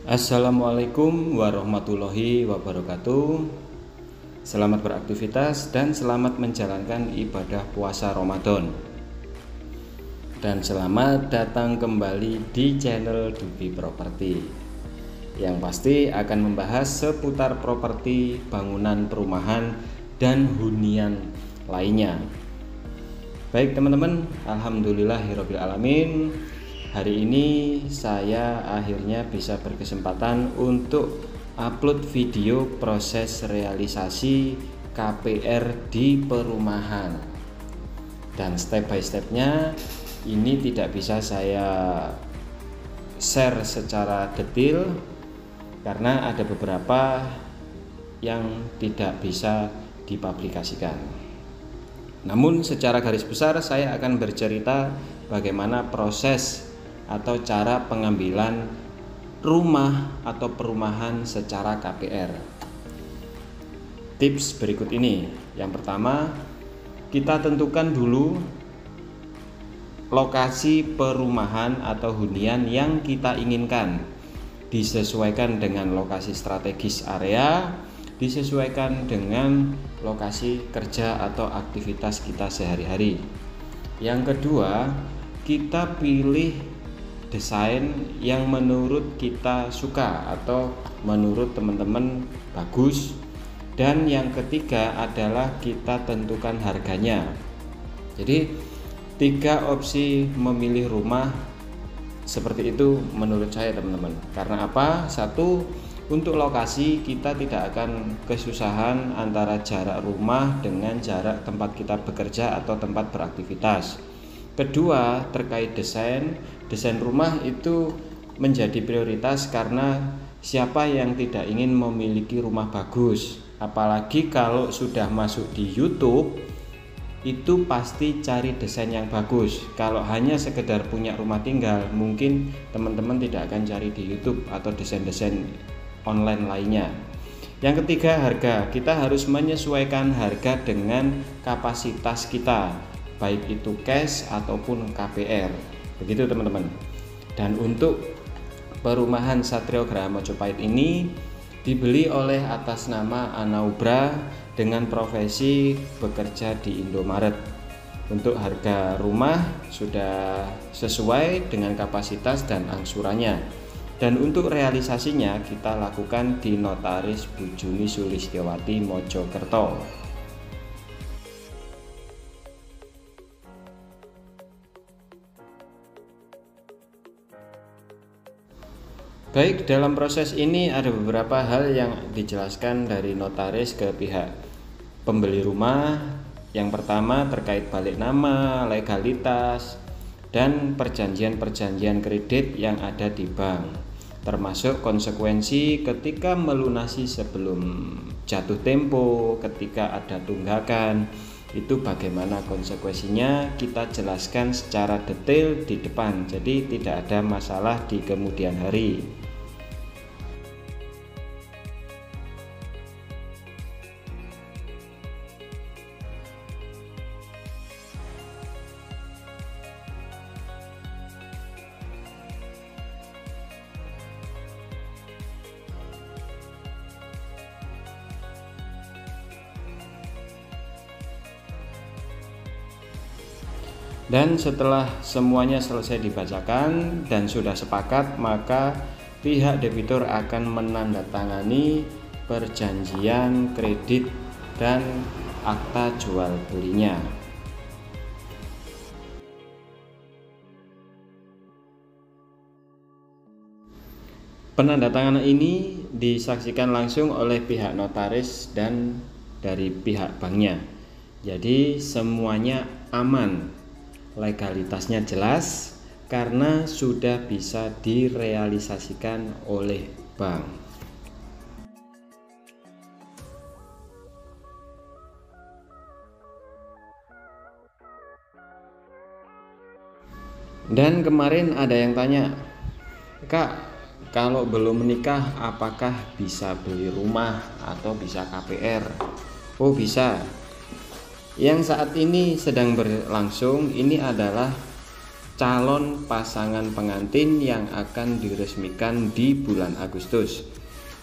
Assalamualaikum warahmatullahi wabarakatuh. Selamat beraktivitas dan selamat menjalankan ibadah puasa Ramadan. Dan selamat datang kembali di channel Dubi Properti, yang pasti akan membahas seputar properti, bangunan perumahan, dan hunian lainnya. Baik teman-teman, alhamdulillahirabbil alamin. Hari ini saya akhirnya bisa berkesempatan untuk upload video proses realisasi KPR di perumahan. Dan step by stepnya ini tidak bisa saya share secara detail karena ada beberapa yang tidak bisa dipublikasikan. Namun secara garis besar saya akan bercerita bagaimana proses atau cara pengambilan rumah atau perumahan secara KPR. Tips berikut ini. Yang pertama, kita tentukan dulu lokasi perumahan atau hunian yang kita inginkan. Disesuaikan dengan lokasi strategis area, disesuaikan dengan lokasi kerja atau aktivitas kita sehari-hari. Yang kedua, kita pilih desain yang menurut kita suka atau menurut teman-teman bagus. Dan yang ketiga adalah kita tentukan harganya. Jadi 3 opsi memilih rumah seperti itu menurut saya teman-teman. Karena apa? Satu, untuk lokasi kita tidak akan kesusahan antara jarak rumah dengan jarak tempat kita bekerja atau tempat beraktivitas. Kedua, terkait desain rumah itu menjadi prioritas karena siapa yang tidak ingin memiliki rumah bagus. Apalagi kalau sudah masuk di YouTube, itu pasti cari desain yang bagus. Kalau hanya sekedar punya rumah tinggal, mungkin teman-teman tidak akan cari di YouTube atau desain-desain online lainnya. Yang ketiga, harga. Kita harus menyesuaikan harga dengan kapasitas kita, baik itu cash ataupun KPR. Begitu teman-teman. Dan untuk perumahan Satrio Graha Mojopahit ini dibeli oleh atas nama Anaubra dengan profesi bekerja di Indomaret. Untuk harga rumah sudah sesuai dengan kapasitas dan angsurannya. Dan untuk realisasinya kita lakukan di Notaris Bujuni Sulistiowati Mojokerto. Baik, dalam proses ini ada beberapa hal yang dijelaskan dari notaris ke pihak pembeli rumah. Yang pertama terkait balik nama, legalitas, dan perjanjian-perjanjian kredit yang ada di bank, termasuk konsekuensi ketika melunasi sebelum jatuh tempo, ketika ada tunggakan, itu bagaimana konsekuensinya kita jelaskan secara detail di depan, jadi tidak ada masalah di kemudian hari. Dan setelah semuanya selesai dibacakan dan sudah sepakat, maka pihak debitur akan menandatangani perjanjian kredit dan akta jual belinya. Penandatanganan ini disaksikan langsung oleh pihak notaris dan dari pihak banknya. Jadi semuanya aman. Legalitasnya jelas karena sudah bisa direalisasikan oleh bank. Dan kemarin ada yang tanya, "Kak, kalau belum menikah apakah bisa beli rumah atau bisa KPR?" Oh, bisa. Yang saat ini sedang berlangsung ini adalah calon pasangan pengantin yang akan diresmikan di bulan Agustus.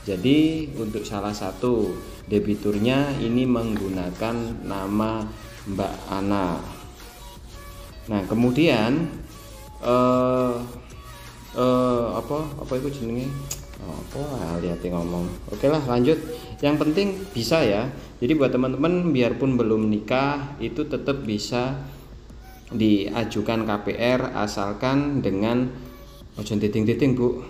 Jadi untuk salah satu debiturnya ini menggunakan nama Mbak Ana. Nah kemudian apa itu jenenge? Lihat ngomong. Oke lah lanjut. Yang penting bisa ya. Jadi buat teman-teman biarpun belum nikah itu tetap bisa diajukan KPR asalkan dengan ojo titing-titing Bu.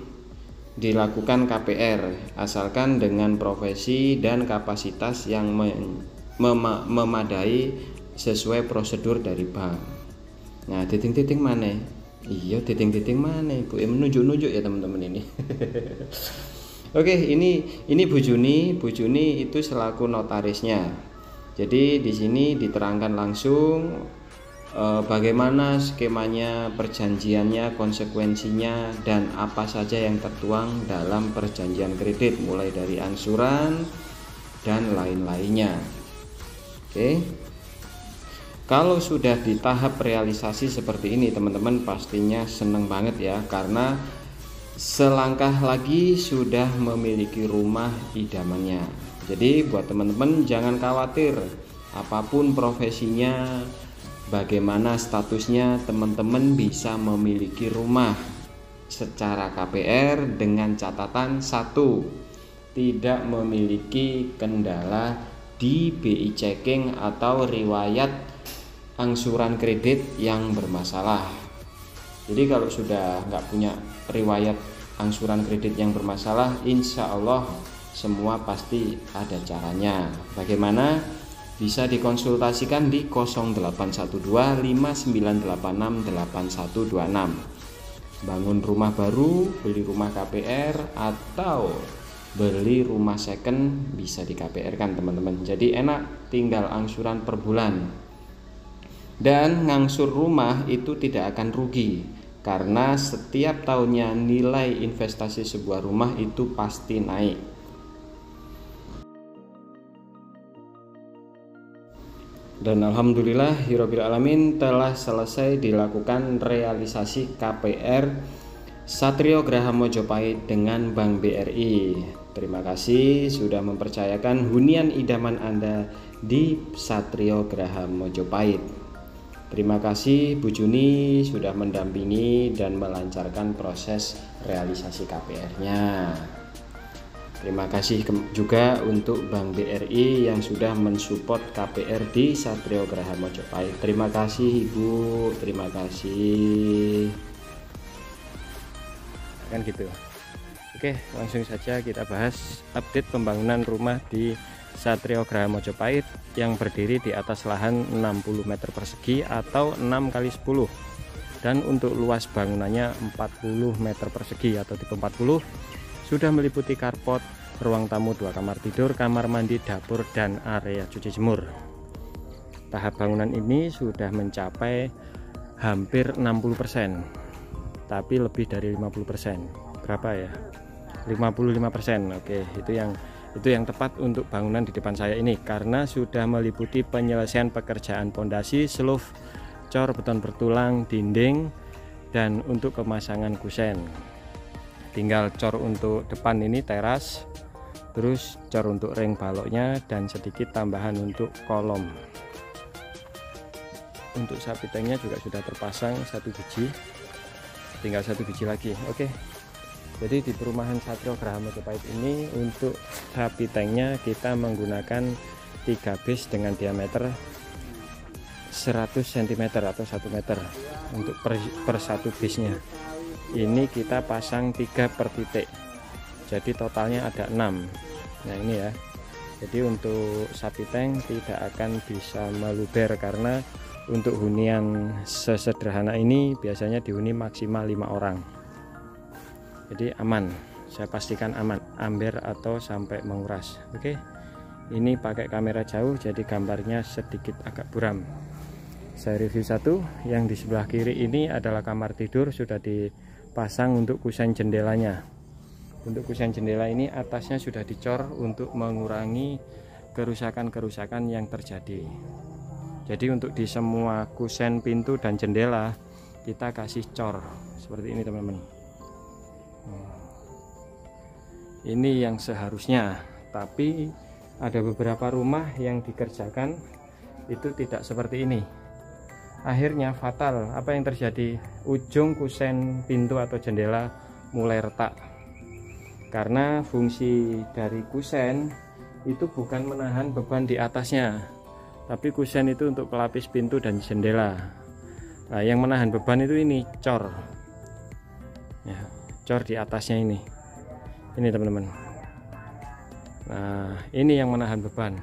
Dilakukan KPR asalkan dengan profesi dan kapasitas yang memadai sesuai prosedur dari bank. Nah, titing-titing mana? Iya, titing-titing mana? Bu, menunjuk-nunjuk ya teman-teman ini. Oke, ini Bu Juni. Bu Juni itu selaku notarisnya. Jadi di sini diterangkan langsung bagaimana skemanya, perjanjiannya, konsekuensinya, dan apa saja yang tertuang dalam perjanjian kredit, mulai dari angsuran dan lain-lainnya. Oke. Kalau sudah di tahap realisasi seperti ini, teman-teman pastinya seneng banget ya, karena selangkah lagi sudah memiliki rumah idamannya. Jadi buat teman-teman jangan khawatir apapun profesinya, bagaimana statusnya, teman-teman bisa memiliki rumah secara KPR dengan catatan satu, tidak memiliki kendala di BI checking atau riwayat angsuran kredit yang bermasalah. Jadi kalau sudah nggak punya riwayat angsuran kredit yang bermasalah, insya Allah semua pasti ada caranya. Bagaimana? Bisa dikonsultasikan di 081259868126. Bangun rumah baru, beli rumah KPR, atau beli rumah second bisa di KPR kan teman-teman. Jadi enak, tinggal angsuran per bulan. Dan ngangsur rumah itu tidak akan rugi, karena setiap tahunnya nilai investasi sebuah rumah itu pasti naik. Dan alhamdulillah hirobbil alamin telah selesai dilakukan realisasi KPR Satrio Graha Mojopahit dengan Bank BRI. Terima kasih sudah mempercayakan hunian idaman Anda di Satrio Graha Mojopahit. Terima kasih Bu Juni sudah mendampingi dan melancarkan proses realisasi KPR-nya. Terima kasih juga untuk Bank BRI yang sudah mensupport KPR di Satrio Graha Mojopahit. Terima kasih Ibu, terima kasih. Kan gitu. Oke, langsung saja kita bahas update pembangunan rumah di Satrio Graha Mojopahit yang berdiri di atas lahan 60 meter persegi atau 6 kali 10, dan untuk luas bangunannya 40 meter persegi atau tipe 40, sudah meliputi carport, ruang tamu 2 kamar tidur, kamar mandi, dapur, dan area cuci jemur. Tahap bangunan ini sudah mencapai hampir 60%, tapi lebih dari 50%. Berapa ya? 55%. Oke, itu yang tepat untuk bangunan di depan saya ini, karena sudah meliputi penyelesaian pekerjaan pondasi, seluf, cor beton bertulang, dinding, dan untuk pemasangan kusen. Tinggal cor untuk depan ini teras, terus cor untuk ring baloknya, dan sedikit tambahan untuk kolom. Untuk sapi tanknya juga sudah terpasang 1 biji, tinggal 1 biji lagi. Oke. Jadi di perumahan Satrio Graha Mojopahit ini untuk sapi tanknya kita menggunakan 3 base dengan diameter 100 cm atau 1 meter untuk per 1 base nya. Ini kita pasang 3 per titik, jadi totalnya ada 6. Nah ini ya, jadi untuk sapi tank tidak akan bisa meluber, karena untuk hunian sesederhana ini biasanya dihuni maksimal 5 orang. Jadi aman, saya pastikan aman, amber atau sampai menguras. Oke, ini pakai kamera jauh jadi gambarnya sedikit agak buram. Saya review satu, yang di sebelah kiri ini adalah kamar tidur, sudah dipasang untuk kusen jendelanya. Untuk kusen jendela ini atasnya sudah dicor untuk mengurangi kerusakan-kerusakan yang terjadi. Jadi untuk di semua kusen pintu dan jendela kita kasih cor seperti ini teman-teman. Ini yang seharusnya, tapi ada beberapa rumah yang dikerjakan itu tidak seperti ini. Akhirnya fatal. Apa yang terjadi? Ujung kusen pintu atau jendela mulai retak. Karena fungsi dari kusen itu bukan menahan beban di atasnya, tapi kusen itu untuk pelapis pintu dan jendela. Nah, yang menahan beban itu ini cor. Ya, cor di atasnya ini teman-teman. Nah, ini yang menahan beban.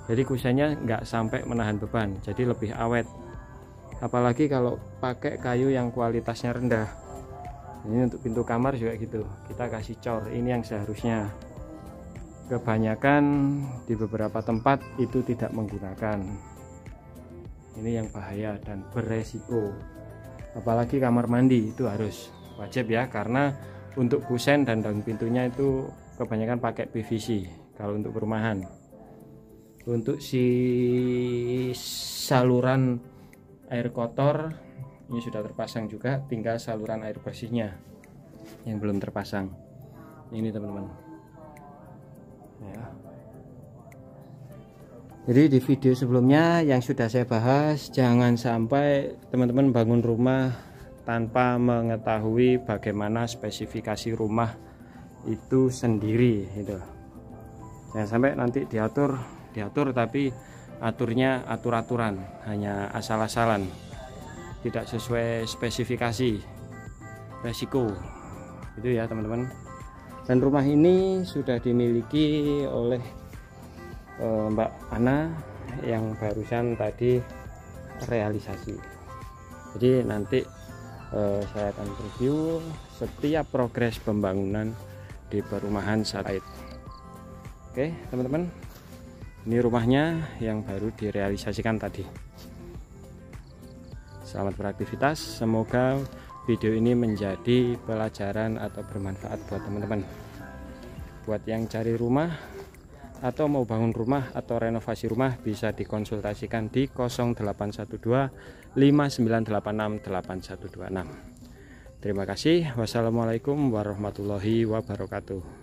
Jadi kusennya nggak sampai menahan beban, jadi lebih awet. Apalagi kalau pakai kayu yang kualitasnya rendah. Ini untuk pintu kamar juga gitu, kita kasih cor. Ini yang seharusnya. Kebanyakan di beberapa tempat itu tidak menggunakan. Ini yang bahaya dan beresiko. Apalagi kamar mandi itu harus wajib ya, karena untuk kusen dan daun pintunya itu kebanyakan pakai PVC kalau untuk perumahan. Untuk si saluran air kotor ini sudah terpasang juga, tinggal saluran air bersihnya yang belum terpasang. Ini teman-teman ya. Jadi di video sebelumnya yang sudah saya bahas, jangan sampai teman-teman bangun rumah tanpa mengetahui bagaimana spesifikasi rumah itu sendiri gitu. Jangan sampai nanti diatur tapi aturnya atur-aturan, hanya asal-asalan, tidak sesuai spesifikasi, resiko itu ya teman-teman. Dan rumah ini sudah dimiliki oleh Mbak Ana yang barusan tadi realisasi. Jadi nanti saya akan review setiap progres pembangunan di perumahan Said. Oke teman-teman, ini rumahnya yang baru direalisasikan tadi. Selamat beraktivitas, semoga video ini menjadi pelajaran atau bermanfaat buat teman-teman. Buat yang cari rumah atau mau bangun rumah atau renovasi rumah, bisa dikonsultasikan di 0812 5986 8126. Terima kasih. Wassalamualaikum warahmatullahi wabarakatuh.